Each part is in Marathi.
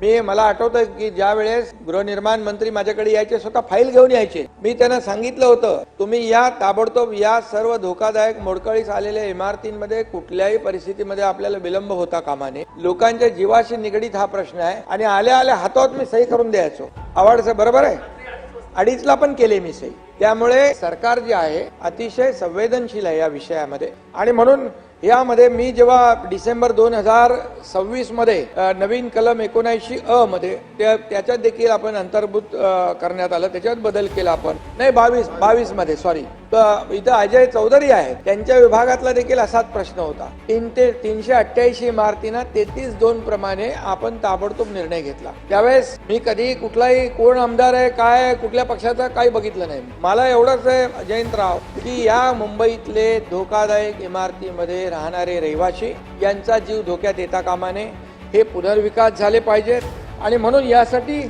मी मला आठवतं की ज्या वेळेस गृहनिर्माण मंत्री माझ्याकडे यायचे, स्वतः फाईल घेऊन यायचे, मी त्यांना सांगितलं होतं तुम्ही या ताबडतोब या सर्व धोकादायक मोडकळीस आलेल्या इमारतींमध्ये कुठल्याही परिस्थितीमध्ये आपल्याला विलंब होता कामा नये. लोकांच्या जीवाशी निगडीत हा प्रश्न आहे आणि आल्या आल्या हातात मी सही करून द्यायचो. आवाडचं बरोबर आहे, 2.5ला पण केले मी सही. त्यामुळे सरकार जे आहे अतिशय संवेदनशील आहे या विषयामध्ये आणि म्हणून यामध्ये मी जेव्हा डिसेंबर 2026 मध्ये नवीन कलम 79 मध्ये त्याच्यात देखील आपण अंतर्भूत करण्यात आलं, त्याच्यात बदल केला आपण. नाही 22 मध्ये सॉरी, इथं अजय चौधरी आहेत, त्यांच्या विभागातला देखील असाच प्रश्न होता. 388 इमारतींना 33(2) प्रमाणे आपण ताबडतोब निर्णय घेतला. त्यावेळेस मी कधी कुठलाही कोण आमदार आहे काय कुठल्या पक्षाचा काही बघितलं नाही. मला एवढंच आहे जयंतराव की या मुंबईतले धोकादायक इमारतीमध्ये राहणारे रहिवासी यांचा जीव धोक्यात येता कामा नये, हे पुनर्विकास झाले पाहिजेत आणि म्हणून यासाठी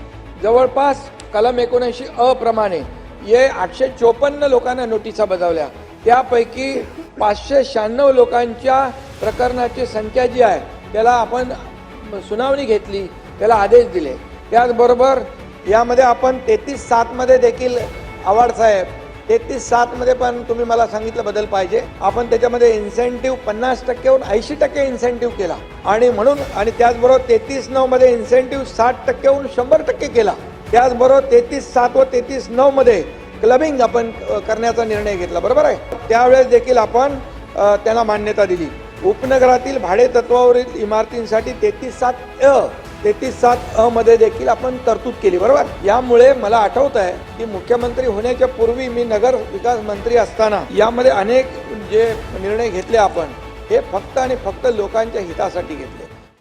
जवळपास कलम 79 प्रमाणे 854 लोकांना नोटिसा बजावल्या. त्यापैकी 596 लोकांच्या प्रकरणाची संख्या जी आहे त्याला आपण सुनावणी घेतली, त्याला आदेश दिले. त्याचबरोबर यामध्ये आपण 33(7) मध्ये देखील आव्हाड साहेब 33(7) मध्ये पण तुम्ही मला सांगितलं बदल पाहिजे. आपण त्याच्यामध्ये इन्सेंटिव्ह 50%वरून 80% इन्सेंटिव्ह केला आणि म्हणून आणि त्याचबरोबर 33(9) मध्ये इन्सेंटिव्ह 60%वरून 100% केला. त्याचबरोबर 33(7) व 33(9) मध्ये क्लबिंग आपण करण्याचा निर्णय घेतला. बरोबर आहे, त्यावेळेस देखील आपण त्यांना मान्यता दिली. उपनगरातील भाडे तत्वावरील इमारतींसाठी 33(7) मध्ये देखील आपण तरतूद केली. बरोबर, यामुळे मला आठवत आहे की मुख्यमंत्री होण्याच्या पूर्वी मी नगर विकास मंत्री असताना यामध्ये अनेक जे निर्णय घेतले आपण हे फक्त आणि फक्त लोकांच्या हितासाठी घेतले.